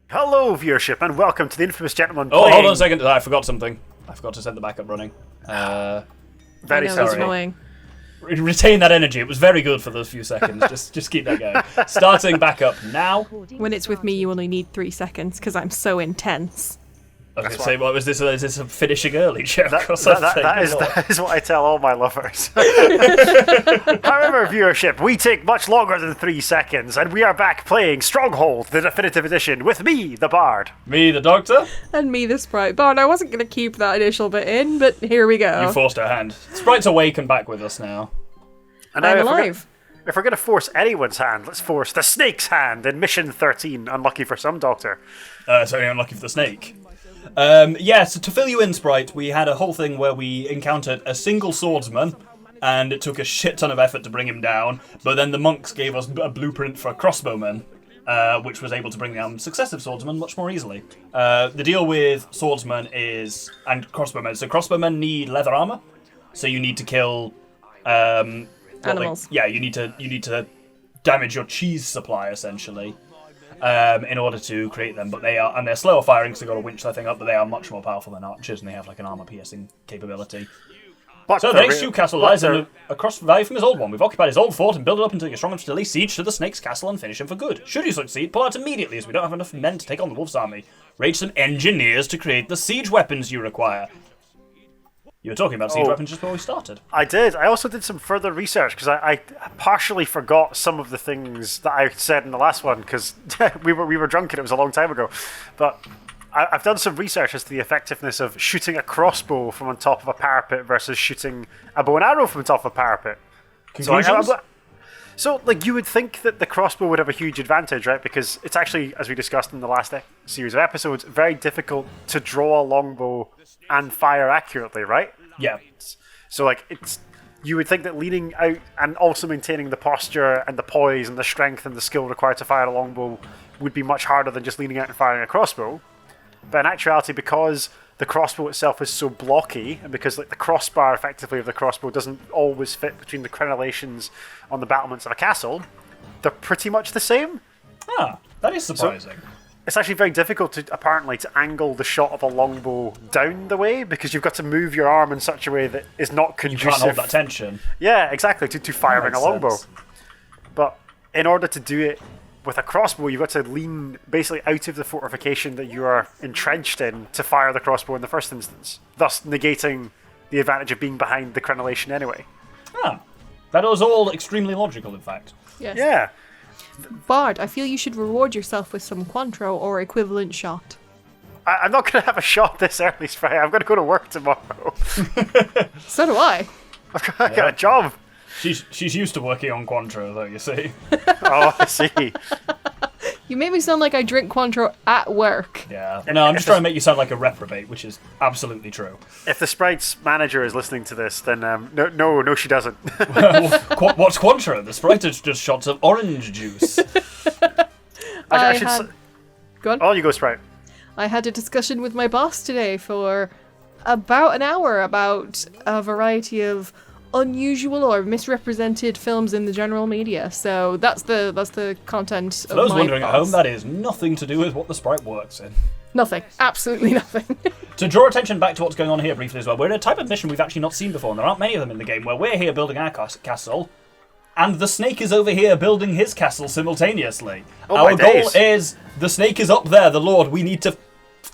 Hello, viewership, and welcome to the infamous gentleman. Oh, hold on a second. I forgot something. I forgot to set the backup running. Very sorry. Annoying. Retain that energy. It was very good for those few seconds. just keep that going. Starting back up now. When it's with me, you only need 3 secons because I'm so intense. I was going to say, what was this? Is this a finishing early joke or That is what I tell all my lovers. However, viewership, we take much longer than 3 seconds, and we are back playing Stronghold, the definitive edition, with me, the Bard. Me, the Doctor. And me, the Sprite. Bard, I wasn't going to keep that initial bit in, but here we go. You forced her hand. Sprite's awake and back with us now. And now, I'm alive. If we're going to force anyone's hand, let's force the snake's hand in Mission 13. Unlucky for some, Doctor. Sorry, unlucky for the snake. So to fill you in, Sprite, we had a whole thing where we encountered a single swordsman, and it took a shit ton of effort to bring him down, but then the monks gave us a blueprint for a crossbowman, which was able to bring down successive swordsmen much more easily. The deal with swordsmen and crossbowmen, so crossbowmen need leather armor, so you need to kill... Animals. You need to damage your cheese supply, essentially. In order to create them, but they're slower firing because they've got to winch that thing up, but they are much more powerful than archers, and they have like an armor-piercing capability. So the next castle lies across the valley from his old one. We've occupied his old fort and built it up until you're strong enough to lay siege to the snake's castle and finish him for good. Should you succeed, pull out immediately, as we don't have enough men to take on the wolf's army. Raid some engineers to create the siege weapons you require. You were talking about siege weapons just before we started. I did. I also did some further research because I partially forgot some of the things that I said in the last one because we were drunk and it was a long time ago. But I've done some research as to the effectiveness of shooting a crossbow from on top of a parapet versus shooting a bow and arrow from on top of a parapet. Conclusions? So, you would think that the crossbow would have a huge advantage, right? Because it's actually, as we discussed in the last series of episodes, very difficult to draw a longbow and fire accurately, right? Yeah. So, you would think that leaning out and also maintaining the posture and the poise and the strength and the skill required to fire a longbow would be much harder than just leaning out and firing a crossbow. But in actuality, because the crossbow itself is so blocky, and because the crossbar effectively of the crossbow doesn't always fit between the crenellations on the battlements of a castle, they're pretty much the same. Ah, that is surprising. So it's actually very difficult to angle the shot of a longbow down the way, because you've got to move your arm in such a way that is not conducive. You can't hold that tension. Yeah, exactly, to firing a longbow. Sense. But in order to do it with a crossbow, you've got to lean basically out of the fortification that you are entrenched in to fire the crossbow in the first instance, thus negating the advantage of being behind the crenellation anyway. Ah, that was all extremely logical, in fact. Yes. Yeah. Bard, I feel you should reward yourself with some Cointreau or equivalent shot. I'm not going to have a shot this early, Spray. I'm going to go to work tomorrow. So do I. I've got a job. She's used to working on Cointreau, though, you see. Oh, I see. You make me sound like I drink Cointreau at work. Yeah. No, I'm just trying to make you sound like a reprobate, which is absolutely true. If the Sprite's manager is listening to this, then no, she doesn't. What's Cointreau? The Sprite is just shots of orange juice. Go on. Oh, you go, Sprite. I had a discussion with my boss today for about an hour about a variety of unusual or misrepresented films in the general media. So that's the content For those of my wondering boss. at home, that is nothing to do with what the Sprite works in. Nothing. Absolutely nothing. To draw attention back to what's going on here briefly as well, we're in a type of mission we've actually not seen before, and there aren't many of them in the game, where we're here building our castle, and the snake is over here building his castle simultaneously. Oh, Our my goal days. is, the snake is up there, the lord, we need to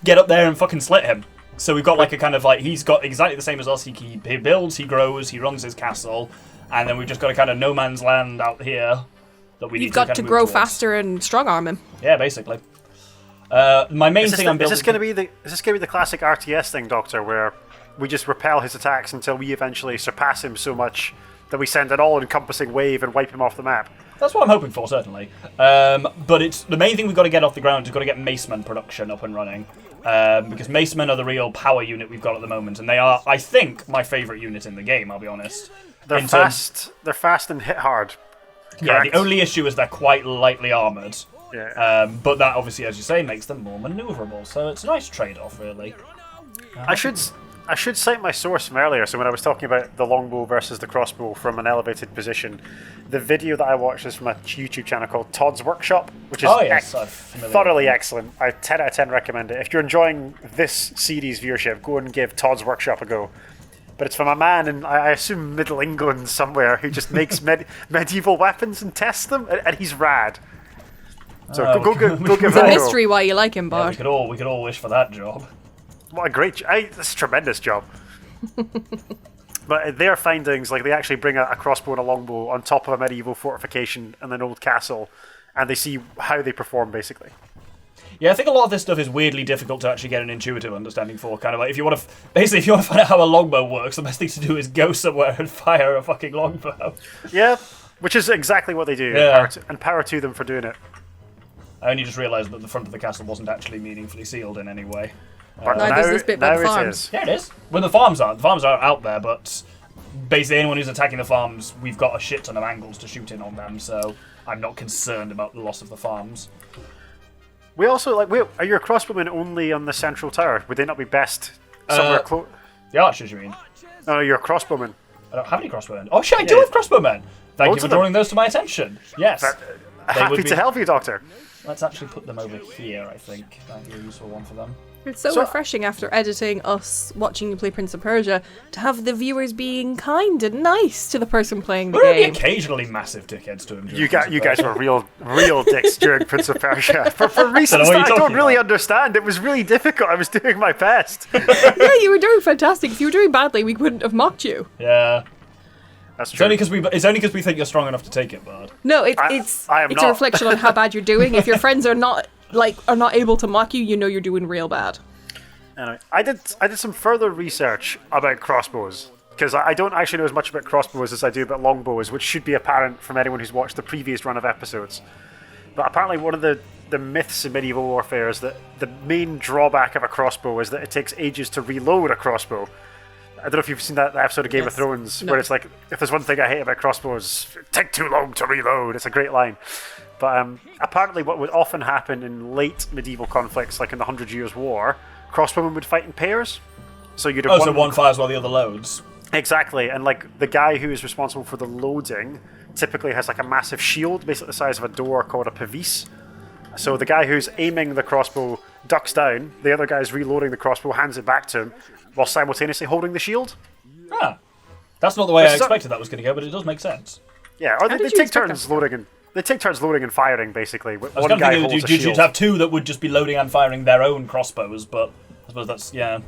get up there and fucking slit him. So we've got like a kind of he's got exactly the same as us, he builds, he grows, he runs his castle, and then we've just got a kind of no man's land out here that we need You've got kind to of grow move towards. faster and strong arm him. Yeah, basically. My main thing I'm building... Is this going to be the classic RTS thing, Doctor, where we just repel his attacks until we eventually surpass him so much that we send an all-encompassing wave and wipe him off the map? That's what I'm hoping for, certainly. But it's the main thing we've got to get off the ground is we've got to get Macemen production up and running. Because Macemen are the real power unit we've got at the moment, and they are, I think, my favourite unit in the game, I'll be honest. They're fast and hit hard. Yeah, Correct. the only issue is they're quite lightly armoured. Yeah. But that, obviously, as you say, makes them more manoeuvrable, so it's a nice trade-off, really. I should I should cite my source from earlier. So when I was talking about the longbow versus the crossbow from an elevated position, the video that I watched is from a YouTube channel called Todd's Workshop, which is thoroughly excellent. I 10 out of 10 recommend it. If you're enjoying this series viewership, go and give Todd's Workshop a go. But it's from a man in, I assume, Middle England somewhere who just makes medieval weapons and tests them, and he's rad. So go give It's it a a go. mystery why you like him, Yeah, Bard. we could all wish for that job. What a great... That's a tremendous job. But their findings, like they actually bring a crossbow and a longbow on top of a medieval fortification and an old castle, and they see how they perform, basically. Yeah, I think a lot of this stuff is weirdly difficult to actually get an intuitive understanding for. Kind of like if you want to find out how a longbow works, the best thing to do is go somewhere and fire a fucking longbow. Yeah, which is exactly what they do. Yeah. And power to them for doing it. I only just realised that the front of the castle wasn't actually meaningfully sealed in any way. But Neither is this bit by the now it farms. is. Yeah, it is. Well, the farms aren't. The farms are out there, but basically anyone who's attacking the farms, we've got a shit ton of angles to shoot in on them, so I'm not concerned about the loss of the farms. We also, are your crossbowmen only on the central tower? Would they not be best somewhere close? The archers, you mean? No, your crossbowmen. I don't have any crossbowmen. Oh shit, I do have crossbowmen! Thank you Loads for of them. drawing those to my attention. Yes. Happy would be- to help you, Doctor. Let's actually put them over here, I think. That'd be a useful one for them. It's so refreshing after editing us watching you play Prince of Persia to have the viewers being kind and nice to the person playing the We're only game. occasionally massive dickheads to him. You guys were real dicks during Prince of Persia. For reasons what that I you're don't talking really about. understand. It was really difficult. I was doing my best. Yeah, you were doing fantastic. If you were doing badly, we wouldn't have mocked you. Yeah. That's It's true. only because we think you're strong enough to take it, Bard. No, I it's am a not. reflection on how bad you're doing. If your friends are not able to mock you, you know you're doing real bad. Anyway, I did some further research about crossbows, because I don't actually know as much about crossbows as I do about longbows, which should be apparent from anyone who's watched the previous run of episodes. But apparently one of the myths in medieval warfare is that the main drawback of a crossbow is that it takes ages to reload a crossbow. I don't know if you've seen that episode of Game of Thrones, No. where it's like, if there's one thing I hate about crossbows, it take too long to reload. It's a great line. But apparently what would often happen in late medieval conflicts, like in the 100 Years' War, crossbowmen would fight in pairs. So you'd have So one fires while the other loads. Exactly, and like the guy who is responsible for the loading typically has like a massive shield, basically the size of a door, called a pavis. So the guy who's aiming the crossbow ducks down, the other guy's reloading the crossbow, hands it back to him, while simultaneously holding the shield. Ah. That's not the way I But so- expected that was going to go, but it does make sense. Yeah, or they did you take expect turns that? loading and they take turns loading and firing, basically. I was One going to guy think holds a you'd shield. have two that would just be loading and firing their own crossbows, but I suppose that's, yeah,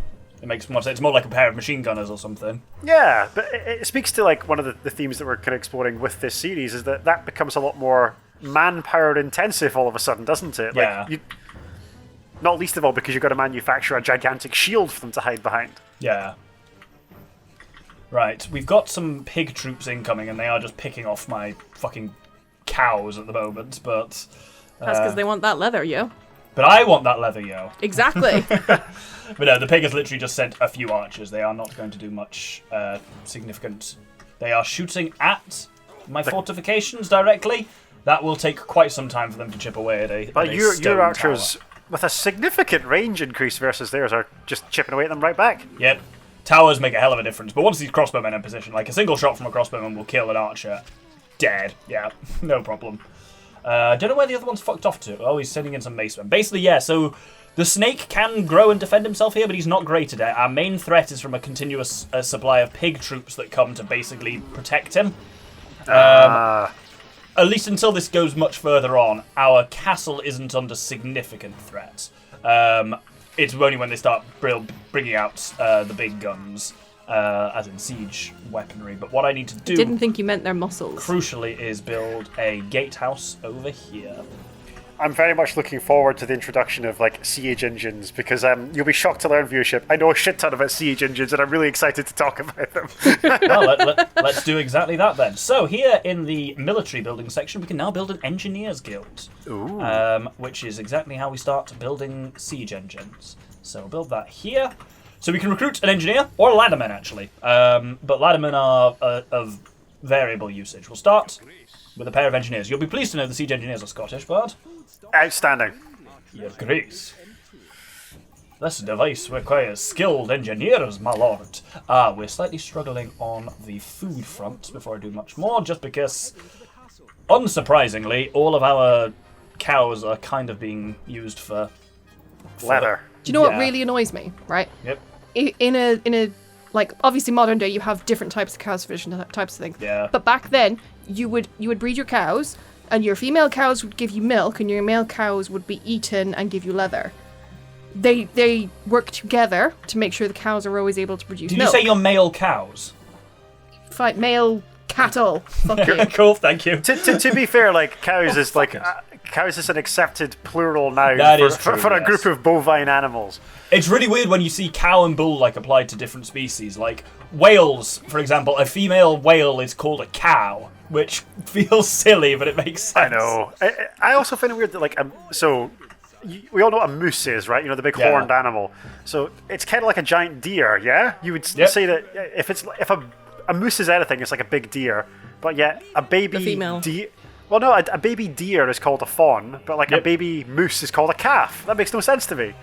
it makes more sense. It's more like a pair of machine gunners or something. Yeah, but it speaks to like one of the themes that we're kind of exploring with this series is that becomes a lot more manpower intensive all of a sudden, doesn't it? Like, Yeah. Not least of all because you've got to manufacture a gigantic shield for them to hide behind. Yeah. Right, we've got some pig troops incoming, and they are just picking off my fucking cows at the moment, but... That's because they want that leather, yo. But I want that leather, yo. Exactly. But no, the pig has literally just sent a few archers. They are not going to do much significant. They are shooting at my fortifications directly. That will take quite some time for them to chip away at a But at a your stone archers, tower. with a significant range increase versus theirs, are just chipping away at them right back. Yep. Towers make a hell of a difference, but once these crossbowmen are in position, like a single shot from a crossbowman will kill an archer. Dead. Yeah, no problem. Don't know where the other one's fucked off to. Oh, he's sending in some macemen. Basically, yeah, so the snake can grow and defend himself here, but he's not great at it. Our main threat is from a continuous supply of pig troops that come to basically protect him. At least until this goes much further on, our castle isn't under significant threat. It's only when they start bringing out the big guns, as in siege weaponry. But what I need to do, Didn't think you meant their muscles. crucially, is build a gatehouse over here. I'm very much looking forward to the introduction of like siege engines because you'll be shocked to learn, viewership, I know a shit ton about siege engines and I'm really excited to talk about them. Well, let's do exactly that then. So here in the military building section, we can now build an engineers guild, which is exactly how we start building siege engines. So we'll build that here. So we can recruit an engineer or laddermen actually, but laddermen are of variable usage. We'll start with a pair of engineers. You'll be pleased to know the siege engineers are Scottish, Bard. Outstanding. Your Grace. This device requires skilled engineers, my lord. We're slightly struggling on the food front before I do much more, just because, unsurprisingly, all of our cows are kind of being used for Leather. Do you know what Yeah. really annoys me? Right. Yep. In a like obviously modern day you have different types of cow sufficient types of things. Yeah. But back then you would breed your cows, and your female cows would give you milk, and your male cows would be eaten and give you leather. They work together to make sure the cows are always able to produce Did milk. you say your male cows? Fight male cattle. Fuck you. Cool, thank you. To be fair, like cows is like cows is an accepted plural noun That for, is true, for a yes. group of bovine animals. It's really weird when you see cow and bull like applied to different species. Like whales, for example, a female whale is called a cow, which feels silly, but it makes sense. I know. I also find it weird that like we all know what a moose is, right? You know, the big horned animal. So it's kind of like a giant deer, yeah? You would say that if a moose is anything, it's like a big deer, but yet a baby female. deer. Well, no, a baby deer is called a fawn, but like a baby moose is called a calf. That makes no sense to me.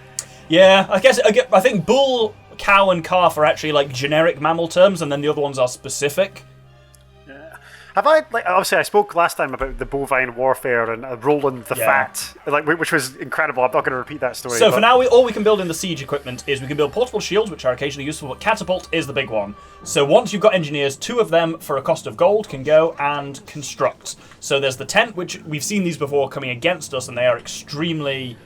Yeah, I think bull, cow, and calf are actually like generic mammal terms, and then the other ones are specific. Have I, like, obviously I spoke last time about the bovine warfare and Roland the Fat, like, which was incredible. I'm not going to repeat that story. So for now, all we can build in the siege equipment is we can build portable shields, which are occasionally useful, but catapult is the big one. So once you've got engineers, 2 of them for a cost of gold can go and construct. So there's the tent, which we've seen these before coming against us, and they are extremely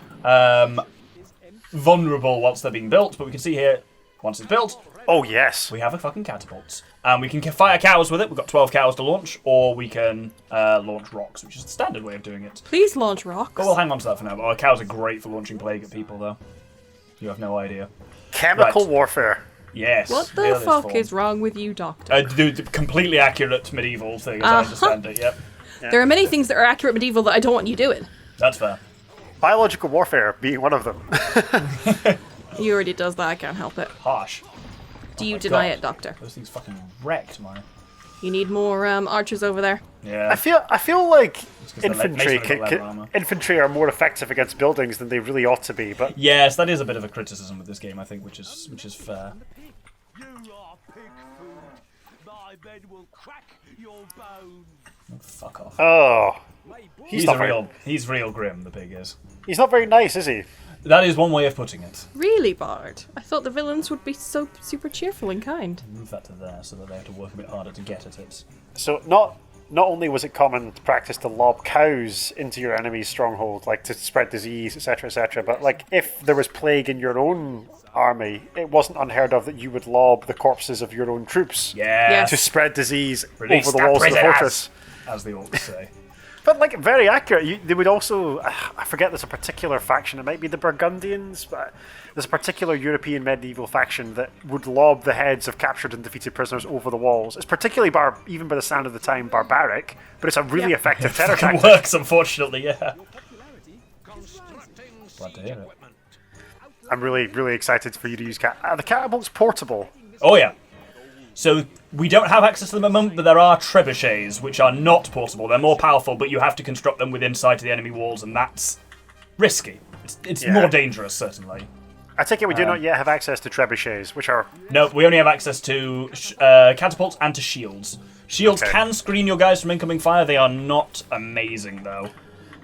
vulnerable once they're being built, but we can see here, once it's built, Oh, yes. we have a fucking catapult. And we can fire cows with it. We've got 12 cows to launch, or we can launch rocks, which is the standard way of doing it. Please launch rocks. But we'll hang on to that for now. Our cows are great for launching plague at people, though. You have no idea. Chemical Right. warfare. Yes. What the real fuck form. is wrong with you, Doctor? Dude, completely accurate medieval thing, as I understand it, yep. There are many things that are accurate medieval that I don't want you doing. That's fair. Biological warfare being one of them. He already does that, I can't help it. Harsh. Do you my deny God. it, Doctor? Those things fucking wrecked, man. You need more archers over there. Yeah. I feel like 'cause the infantry masonry got leather armor. infantry are more effective against buildings than they really ought to be, but Yes, that is a bit of a criticism with this game, I think, which is fair. You are pig food. My men will crack your bones. Oh, fuck off. oh, he's not very- he's real grim, the pig is. he's not very nice, is he? That is one way of putting it. Really, Bard? I thought the villains would be so super cheerful and kind. Move that to there so that they have to work a bit harder to get at it. So not only was it common to practice to lob cows into your enemy's stronghold, like to spread disease, etc., but like if there was plague in your own army, it wasn't unheard of that you would lob the corpses of your own troops Yeah. to spread disease Release over the the walls of the prisoners. fortress. As the orcs say. But like very accurate. They would also, I forget, there's a particular faction. It might be the Burgundians, but there's a particular European medieval faction that would lob the heads of captured and defeated prisoners over the walls. It's particularly even by the sound of the time barbaric, but it's a really effective terror It tactic. works, unfortunately, yeah. Glad to hear it. I'm really excited for you to use the catapult's portable. Oh, yeah. So, we don't have access to them at the moment, but there are trebuchets, which are not portable. They're more powerful, but you have to construct them within sight of the enemy walls, and that's risky. It's Yeah. more dangerous, certainly. I take it we do not yet have access to trebuchets, which are No, we only have access to catapults and to shields. Shields Okay. can screen your guys from incoming fire. They are not amazing, though.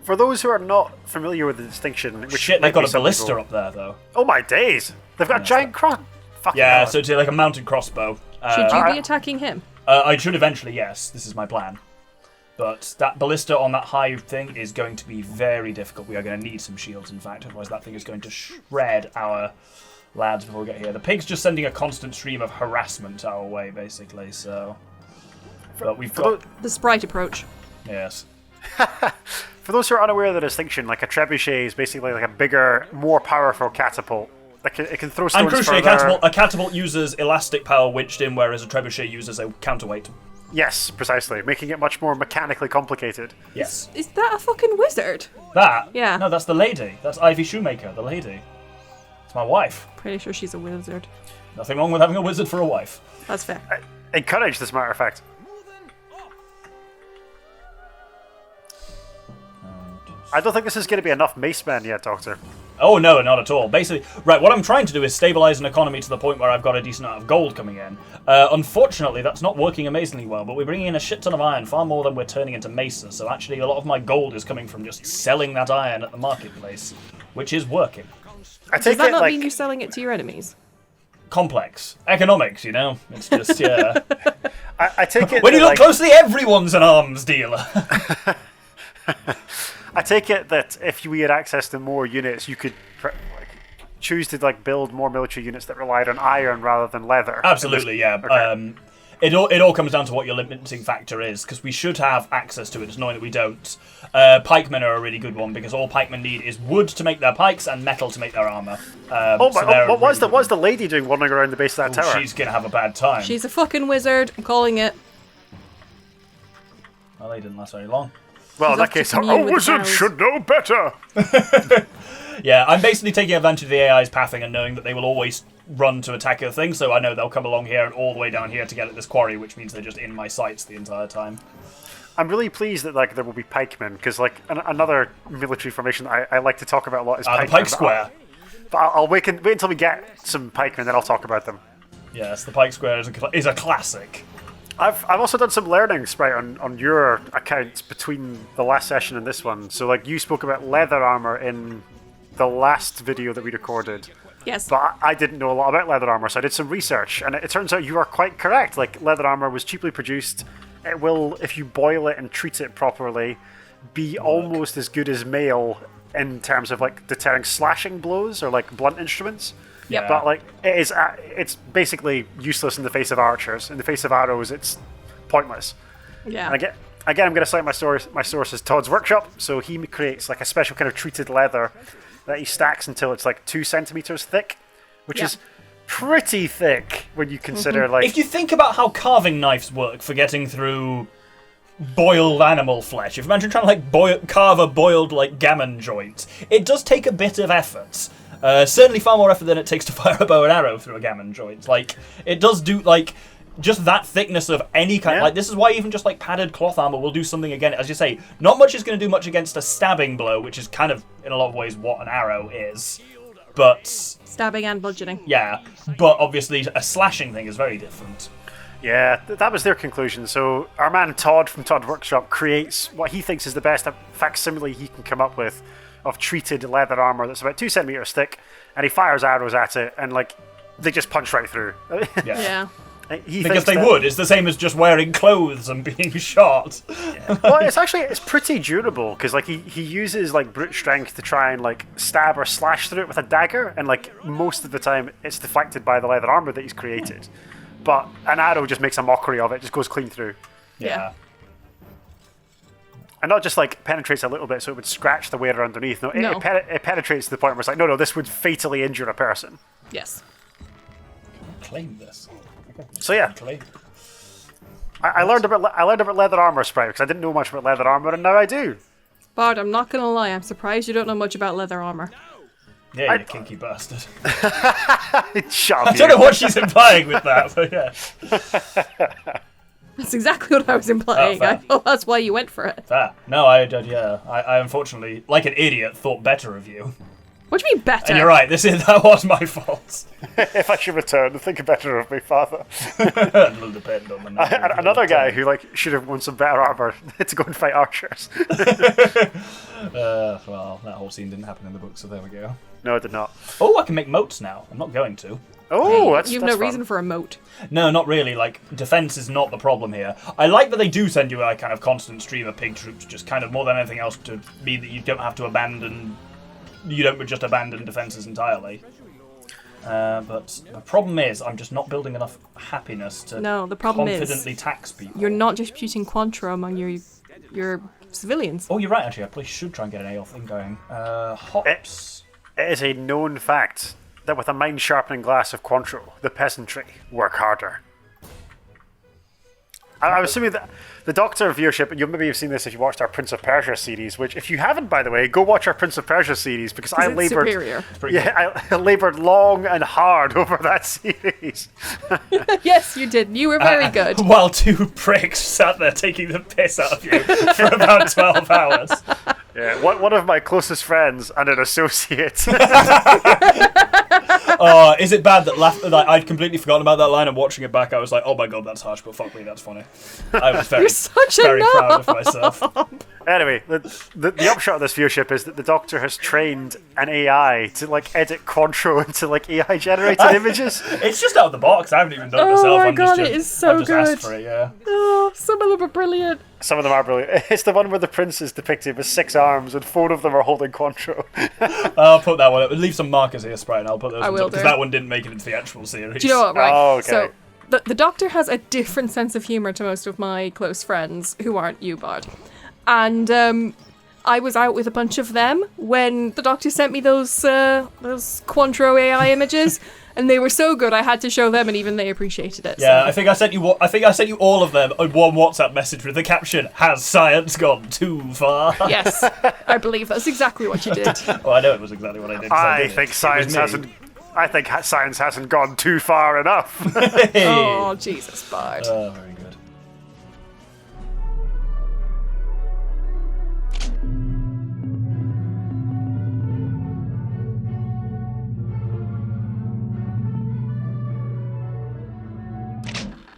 for those who are not familiar with the distinction. Which Shit, might they've got be a some ballista people- up there, though. Oh my days! They've got a giant cross. Fucking Yeah, hell. so it's like a mounted crossbow. Should you I- be attacking him? I should eventually, yes. This is my plan. But that ballista on that high thing is going to be very difficult. We are going to need some shields, in fact. Otherwise, that thing is going to shred our lads before we get here. The pig's just sending a constant stream of harassment our way, basically, so... But we've got... The sprite approach. Yes. For those who are unaware of the distinction, like a trebuchet is basically like a bigger, more powerful catapult. It can throw And stones crucially, further. a catapult uses elastic power winched in, whereas a trebuchet uses a counterweight. Yes, precisely, making it much more mechanically complicated. Yes. Is that a fucking wizard? That? Yeah. No, that's the lady. That's Ivy Shoemaker, the lady. It's my wife. Pretty sure she's a wizard. Nothing wrong with having a wizard for a wife. That's fair. Encouraged, as a matter of fact. I don't think this is going to be enough mace men yet, Doctor. Oh no, not at all. Basically, right, what I'm trying to do is stabilize an economy to the point where I've got a decent amount of gold coming in. Unfortunately, that's not working amazingly well, but we're bringing in a shit ton of iron, far more than we're turning into mesa, so actually a lot of my gold is coming from just selling that iron at the marketplace, which is working. I Does take that it not like mean you're selling it to your enemies? Complex. Economics, you know? It's just, yeah. I take it When you that, look like, closely, everyone's an arms dealer. I take it that if we had access to more units, you could choose to like build more military units that relied on iron rather than leather. Absolutely, yeah. Okay. It all comes down to what your limiting factor is, because we should have access to it, just knowing that we don't. Pikemen are a really good one, because all pikemen need is wood to make their pikes and metal to make their armor. What's the lady doing wandering around the base of that tower? She's going to have a bad time. She's a fucking wizard. I'm calling it. Well, they didn't last very long. Well, in that off to case, commune a with wizard cows. should know better. Yeah, I'm basically taking advantage of the AI's pathing and knowing that they will always run to attack a thing, so I know they'll come along here and all the way down here to get at this quarry, which means they're just in my sights the entire time. I'm really pleased that like there will be pikemen, because like another military formation that I like to talk about a lot is The pikemen. Pike Square. But I'll wait until we get some pikemen, then I'll talk about them. Yes, the Pike Square is a classic. I've also done some learning, Sprite, on your accounts between the last session and this one. So like you spoke about leather armor in the last video that we recorded. Yes. But I didn't know a lot about leather armor, so I did some research, and it turns out you are quite correct. Like, leather armor was cheaply produced. It will, if you boil it and treat it properly, be almost as good as mail in terms of like deterring slashing blows or like blunt instruments. Yep. But like it's basically useless in the face of archers. In the face of arrows, it's pointless. Yeah. And again, I'm going to cite my source is Todd's Workshop. So he creates like a special kind of treated leather that he stacks until it's like 2 centimeters thick, which is pretty thick when you consider like. If you think about how carving knives work for getting through boiled animal flesh, if you imagine trying to like carve a boiled like gammon joint, it does take a bit of effort. Certainly far more effort than it takes to fire a bow and arrow through a gammon joint. Like, it does do like just that thickness of any kind. Yeah. Like, this is why even just like padded cloth armor will do something again. As you say, not much is going to do much against a stabbing blow, which is kind of in a lot of ways what an arrow is. But Stabbing and bludgeoning. yeah, but obviously a slashing thing is very different. Yeah, that was their conclusion. So our man Todd from Todd Workshop creates what he thinks is the best facsimile he can come up with of treated leather armor that's about 2 centimeters thick, and he fires arrows at it, and like they just punch right through. Yeah. He Because thinks they that- would. It's the same as just wearing clothes and being shot. Well, it's pretty durable because like he uses like brute strength to try and like stab or slash through it with a dagger, and like most of the time it's deflected by the leather armor that he's created. But an arrow just makes a mockery of it, just goes clean through. Yeah. And not just like penetrates a little bit so it would scratch the wearer underneath. No, No. it penetrates to the point where it's like, no, this would fatally injure a person. Yes. Claim this. So yeah, Claim. I learned about leather armor, Sprite, because I didn't know much about leather armor, and now I do. Bard, I'm not gonna lie, I'm surprised you don't know much about leather armor. Yeah, you kinky bastard. Shut up, I don't know what she's implying with that, but yeah. That's exactly what I was implying. fair. I thought that's why you went for it. Fair. No, I unfortunately, like an idiot, thought better of you. What do you mean better? And you're right, that was my fault. If I should return, think better of me, father. It'll depend on the number of Another your guy time. who like should have won some better armor to go and fight archers. Well, that whole scene didn't happen in the book, so there we go. No, it did not. Oh, I can make moats now. I'm not going to. Oh, that's You've that's no fun. reason for a moat. No, not really. Like, defense is not the problem here. I like that they do send you a kind of constant stream of pig troops, just kind of more than anything else to mean that you don't have to abandon... You don't just abandon defenses entirely. But the problem is, I'm just not building enough happiness to No, the problem is confidently tax people. You're not distributing Quantro among your civilians. Oh, you're right, actually. I probably should try and get an AL thing going. Hops. It is a known fact that with a mind-sharpening glass of Cointreau, the peasantry work harder. I'm assuming that the Doctor viewership, and you'll maybe have seen this if you watched our Prince of Persia series, which if you haven't, by the way, go watch our Prince of Persia series, because I It's laboured... superior. Yeah, I laboured long and hard over that series. Yes, you did. You were very good. While two pricks sat there taking the piss out of you for about 12 hours. Yeah, one of my closest friends and an associate. Is it bad that like, I'd completely forgotten about that line and watching it back I was like, oh my god, that's harsh, but fuck me, that's funny. I was very, You're such a very proud of knob. myself. Anyway, the upshot of this viewership is that the Doctor has trained an AI to like edit Quantro into like AI generated images. It's just out of the box. I haven't even done it Oh myself. my I'm God, just, it is so I've just good. asked for it, yeah. Oh, some of them are brilliant. Some of them are brilliant. It's the one where the prince is depicted with 6 arms and 4 of them are holding Quantro. I'll put that one up. Leave some markers here, Sprite, and I'll put those I will because do. that one didn't make it into the actual series. Do you know what, right? Oh, okay. So, the Doctor has a different sense of humour to most of my close friends who aren't you, Bard. And, I was out with a bunch of them when the Doctor sent me those Quantro AI images, and they were so good I had to show them, and even they appreciated it. Yeah, so. I think I sent you all of them on one WhatsApp message with the caption, "Has science gone too far?" Yes, I believe that's exactly what you did. Oh, I know it was exactly what I did. 'cause I I did it. think It was science me. hasn't. I think science hasn't gone too far enough. Oh, Jesus, Bard. Oh, very good.